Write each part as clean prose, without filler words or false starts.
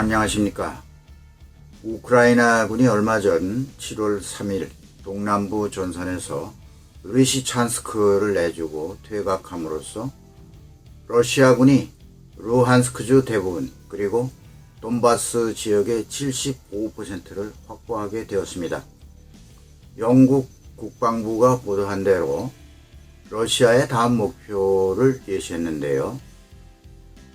안녕하십니까. 우크라이나군이 얼마 전 7월 3일 동남부 전선에서 리시찬스크를 내주고 퇴각함으로써 러시아군이 루한스크주 대부분 그리고 돈바스 지역의 75%를 확보하게 되었습니다. 영국 국방부가 보도한 대로 러시아의 다음 목표를 예시했는데요.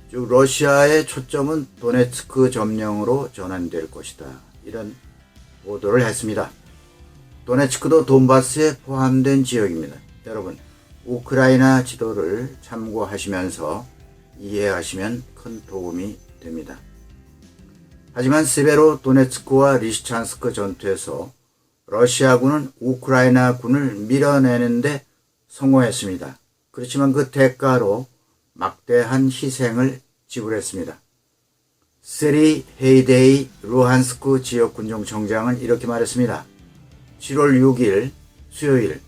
즉 러시아의 초점은 도네츠크 점령으로 전환될 것이다. 이런 보도를 했습니다. 도네츠크도 돈바스에 포함된 지역입니다. 여러분, 우크라이나 지도를 참고하시면서 이해하시면 큰 도움이 됩니다. 하지만 스베로 도네츠크와 리시찬스크 전투에서 러시아군은 우크라이나군을 밀어내는데 성공했습니다. 그렇지만 그 대가로 막대한 희생을 지불했습니다. 세리 헤이데이 루한스크 지역 군종청장은 이렇게 말했습니다. 7월 6일 수요일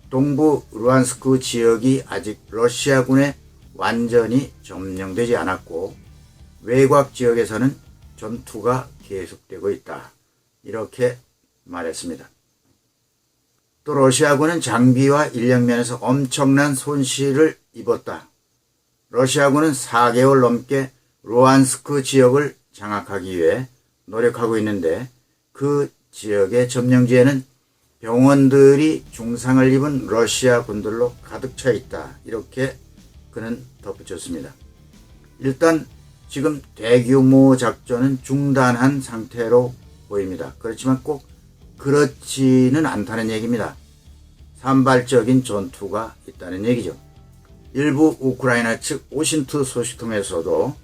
동부 루한스크 지역이 아직 러시아군에 완전히 점령되지 않았고 외곽 지역에서는 전투가 계속되고 있다. 이렇게 말했습니다. 또 러시아군은 장비와 인력면에서 엄청난 손실을 입었다. 러시아군은 4개월 넘게 루한스크 지역을 장악하기 위해 노력하고 있는데 그 지역의 점령지에는 병원들이 중상을 입은 러시아 군들로 가득 차 있다. 이렇게 그는 덧붙였습니다. 일단 지금 대규모 작전은 중단한 상태로 보입니다. 그렇지만 꼭 그렇지는 않다는 얘기입니다. 산발적인 전투가 있다는 얘기죠. 일부 우크라이나 측 오신트 소식통에서도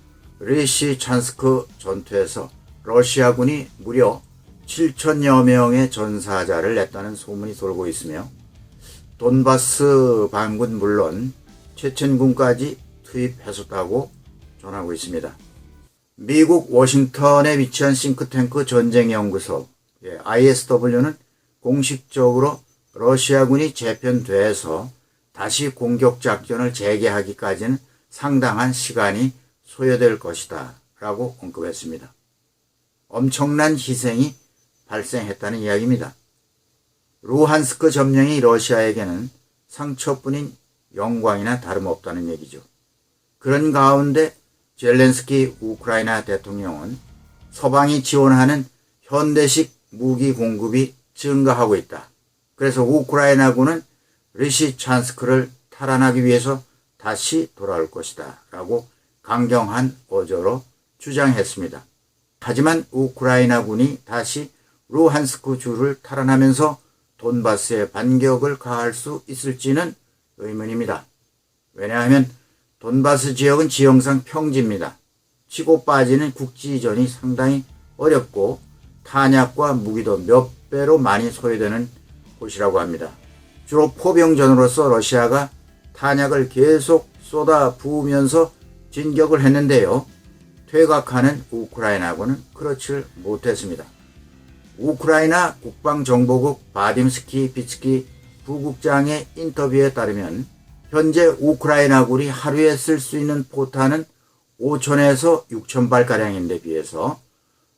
리시찬스크 전투에서 러시아군이 무려 7천여 명의 전사자를 냈다는 소문이 돌고 있으며 돈바스 반군 물론 체첸군까지 투입했었다고 전하고 있습니다. 미국 워싱턴에 위치한 싱크탱크 전쟁연구소 ISW는 공식적으로 러시아군이 재편돼서 다시 공격작전을 재개하기까지는 상당한 시간이 소요될 것이다 라고 언급했습니다. 엄청난 희생이 발생했다는 이야기입니다. 루한스크 점령이 러시아에게는 상처뿐인 영광이나 다름없다는 얘기죠. 그런 가운데 젤렌스키 우크라이나 대통령은 서방이 지원하는 현대식 무기 공급이 증가하고 있다. 그래서 우크라이나군은 리시찬스크를 탈환하기 위해서 다시 돌아올 것이다 라고 강경한 어조로 주장했습니다. 하지만 우크라이나군이 다시 루한스크 주를 탈환하면서 돈바스에 반격을 가할 수 있을지는 의문입니다. 왜냐하면 돈바스 지역은 지형상 평지입니다. 치고 빠지는 국지전이 상당히 어렵고 탄약과 무기도 몇 배로 많이 소요되는 곳이라고 합니다. 주로 포병전으로서 러시아가 탄약을 계속 쏟아 부으면서 진격을 했는데요. 퇴각하는 우크라이나군은 그렇지 못했습니다. 우크라이나 국방정보국 바딤스키 비츠키 부국장의 인터뷰에 따르면 현재 우크라이나군이 하루에 쓸 수 있는 포탄은 5천에서 6천 발가량인데 비해서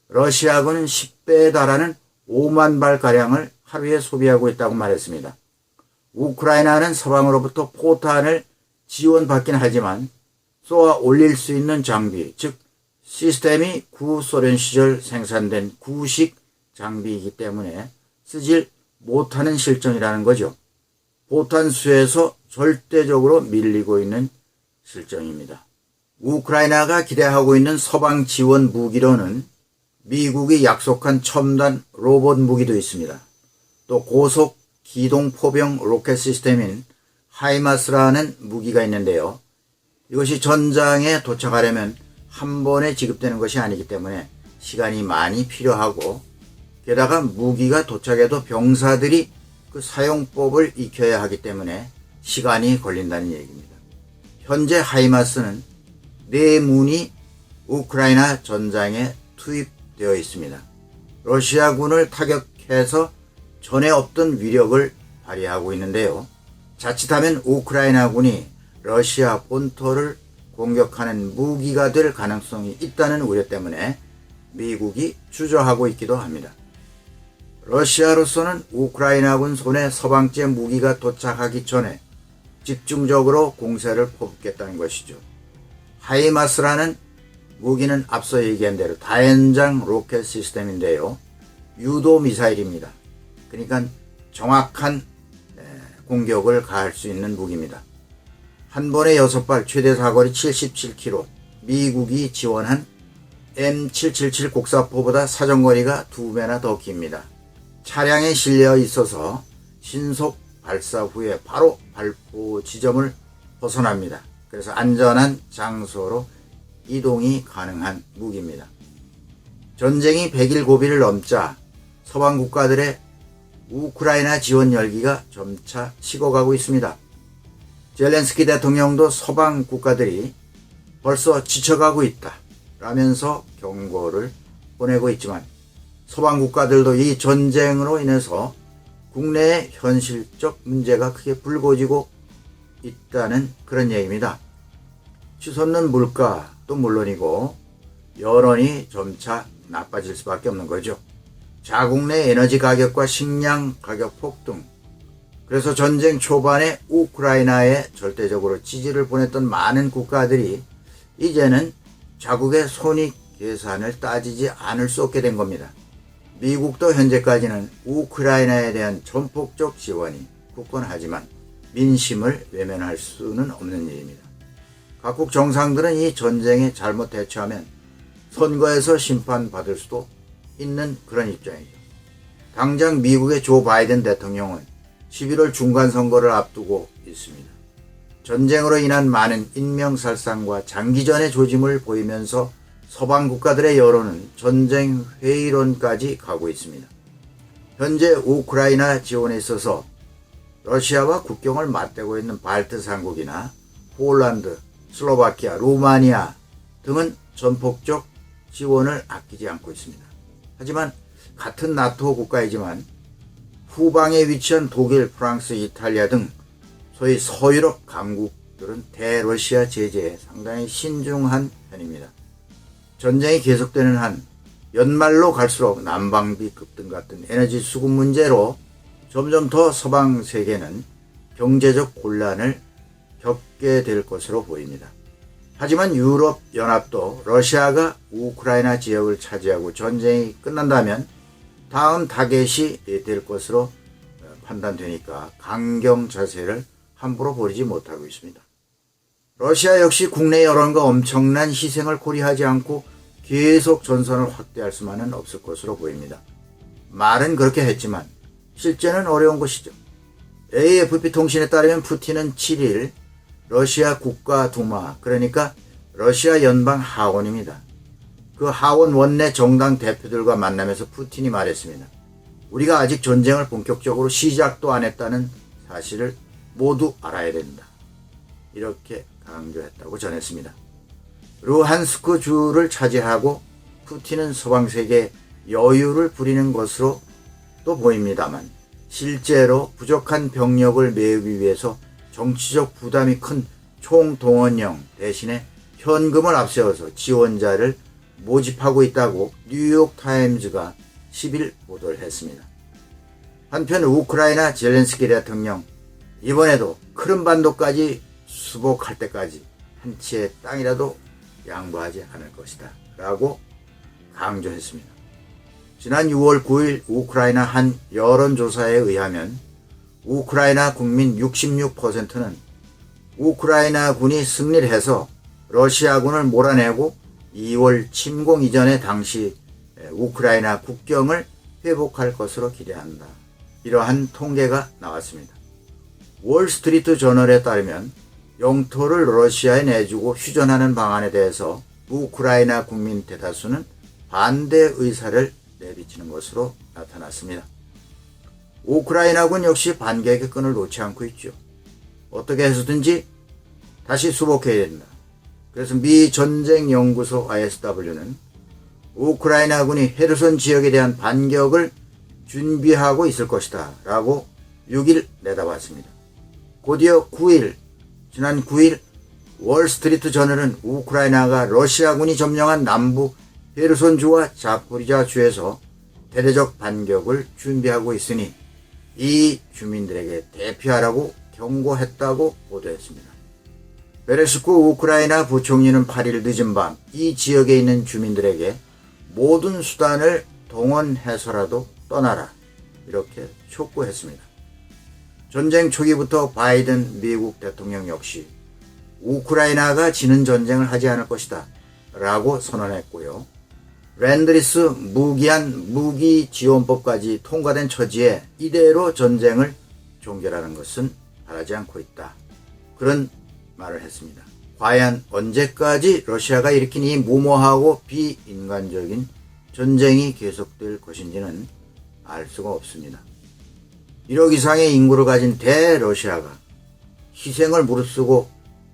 러시아군은 10배에 달하는 5만 발가량을 하루에 소비하고 있다고 말했습니다. 우크라이나는 서방으로부터 포탄을 지원받긴 하지만 쏘아 올릴 수 있는 장비, 즉 시스템이 구소련 시절 생산된 구식 장비이기 때문에 쓰질 못하는 실정이라는 거죠. 포탄 수에서 절대적으로 밀리고 있는 실정입니다. 우크라이나가 기대하고 있는 서방 지원 무기로는 미국이 약속한 첨단 로봇 무기도 있습니다. 또 고속 기동 포병 로켓 시스템인 하이마스라는 무기가 있는데요. 이것이 전장에 도착하려면 한 번에 지급되는 것이 아니기 때문에 시간이 많이 필요하고 게다가 무기가 도착해도 병사들이 그 사용법을 익혀야 하기 때문에 시간이 걸린다는 얘기입니다. 현재 하이마스는 4문이 우크라이나 전장에 투입되어 있습니다. 러시아군을 타격해서 전에 없던 위력을 발휘하고 있는데요. 자칫하면 우크라이나군이 러시아 본토를 공격하는 무기가 될 가능성이 있다는 우려 때문에 미국이 주저하고 있기도 합니다. 러시아로서는 우크라이나군 손에 서방제 무기가 도착하기 전에 집중적으로 공세를 퍼붓겠다는 것이죠. 하이마스라는 무기는 앞서 얘기한 대로 다연장 로켓 시스템인데요. 유도 미사일입니다. 그러니까 정확한 공격을 가할 수 있는 무기입니다. 한 번에 6발 최대 사거리 77km, 미국이 지원한 M777 곡사포보다 사정거리가 2배나 더 깁니다. 차량에 실려 있어서 신속 발사 후에 바로 발포 지점을 벗어납니다. 그래서 안전한 장소로 이동이 가능한 무기입니다. 전쟁이 100일 고비를 넘자 서방 국가들의 우크라이나 지원 열기가 점차 식어가고 있습니다. 젤렌스키 대통령도 서방 국가들이 벌써 지쳐가고 있다 라면서 경고를 보내고 있지만 서방 국가들도 이 전쟁으로 인해서 국내의 현실적 문제가 크게 불거지고 있다는 그런 얘기입니다. 치솟는 물가도 물론이고 여론이 점차 나빠질 수밖에 없는 거죠. 자국 내 에너지 가격과 식량 가격 폭등, 그래서 전쟁 초반에 우크라이나에 절대적으로 지지를 보냈던 많은 국가들이 이제는 자국의 손익 계산을 따지지 않을 수 없게 된 겁니다. 미국도 현재까지는 우크라이나에 대한 전폭적 지원이 굳건하지만 민심을 외면할 수는 없는 일입니다. 각국 정상들은 이 전쟁에 잘못 대처하면 선거에서 심판받을 수도 있는 그런 입장이죠. 당장 미국의 조 바이든 대통령은 11월 중간선거를 앞두고 있습니다. 전쟁으로 인한 많은 인명살상과 장기전의 조짐을 보이면서 서방 국가들의 여론은 전쟁 회의론까지 가고 있습니다. 현재 우크라이나 지원에 있어서 러시아와 국경을 맞대고 있는 발트 삼국이나 폴란드, 슬로바키아, 루마니아 등은 전폭적 지원을 아끼지 않고 있습니다. 하지만 같은 나토 국가이지만 후방에 위치한 독일, 프랑스, 이탈리아 등 소위 서유럽 강국들은 대러시아 제재에 상당히 신중한 편입니다. 전쟁이 계속되는 한 연말로 갈수록 난방비 급등 같은 에너지 수급 문제로 점점 더 서방 세계는 경제적 곤란을 겪게 될 것으로 보입니다. 하지만 유럽 연합도 러시아가 우크라이나 지역을 차지하고 전쟁이 끝난다면 다음 타겟이 될 것으로 판단되니까 강경 자세를 함부로 버리지 못하고 있습니다. 러시아 역시 국내 여론과 엄청난 희생을 고려하지 않고 계속 전선을 확대할 수만은 없을 것으로 보입니다. 말은 그렇게 했지만 실제는 어려운 것이죠. AFP 통신에 따르면 푸틴은 7일 러시아 국가두마, 그러니까 러시아 연방 하원입니다. 그 하원 원내 정당 대표들과 만나면서 푸틴이 말했습니다. 우리가 아직 전쟁을 본격적으로 시작도 안 했다는 사실을 모두 알아야 된다. 이렇게 강조했다고 전했습니다. 루한스크 주를 차지하고 푸틴은 서방세계에 여유를 부리는 것으로 또 보입니다만 실제로 부족한 병력을 메우기 위해서 정치적 부담이 큰 총동원령 대신에 현금을 앞세워서 지원자를 모집하고 있다고 뉴욕타임즈가 10일 보도를 했습니다. 한편 우크라이나 젤렌스키 대통령 이번에도 크림반도까지 수복할 때까지 한 채의 땅이라도 양보하지 않을 것이다 라고 강조했습니다. 지난 6월 9일 우크라이나 한 여론조사에 의하면 우크라이나 국민 66%는 우크라이나 군이 승리를 해서 러시아군을 몰아내고 2월 침공 이전의 당시 우크라이나 국경을 회복할 것으로 기대한다. 이러한 통계가 나왔습니다. 월스트리트 저널에 따르면 영토를 러시아에 내주고 휴전하는 방안에 대해서 우크라이나 국민 대다수는 반대 의사를 내비치는 것으로 나타났습니다. 우크라이나군 역시 반격의 끈을 놓지 않고 있죠. 어떻게 해서든지 다시 수복해야 된다. 그래서 미 전쟁연구소 ISW는 우크라이나군이 헤르손 지역에 대한 반격을 준비하고 있을 것이다 라고 6일 내다봤습니다. 곧이어 지난 9일 월스트리트 저널은 우크라이나가 러시아군이 점령한 남부 헤르손주와 자포리자 주에서 대대적 반격을 준비하고 있으니 이 주민들에게 대피하라고 경고했다고 보도했습니다. 베레스쿠 우크라이나 부총리는 8일 늦은 밤 이 지역에 있는 주민들에게 모든 수단을 동원해서라도 떠나라 이렇게 촉구했습니다. 전쟁 초기부터 바이든 미국 대통령 역시 우크라이나가 지는 전쟁을 하지 않을 것이다 라고 선언했고요. 랜드리스 무기한 무기지원법까지 통과된 처지에 이대로 전쟁을 종결하는 것은 바라지 않고 있다. 그런 말을 했습니다. 과연 언제까지 러시아가 일으킨 이 무모하고 비인간적인 전쟁이 계속될 것인지는 알 수가 없습니다. 1억 이상의 인구를 가진 대러시아가 희생을 무릅쓰고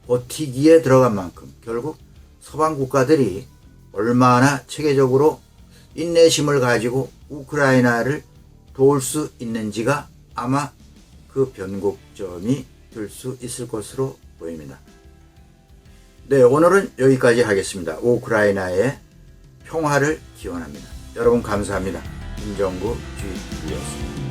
버티기에 들어간 만큼 결국 서방 국가들이 얼마나 체계적으로 인내심을 가지고 우크라이나를 도울 수 있는지가 아마 그 변곡점이 될 수 있을 것으로 보입니다. 네, 오늘은 여기까지 하겠습니다. 우크라이나의 평화를 기원합니다. 여러분 감사합니다. 김정구 주입이었습니다.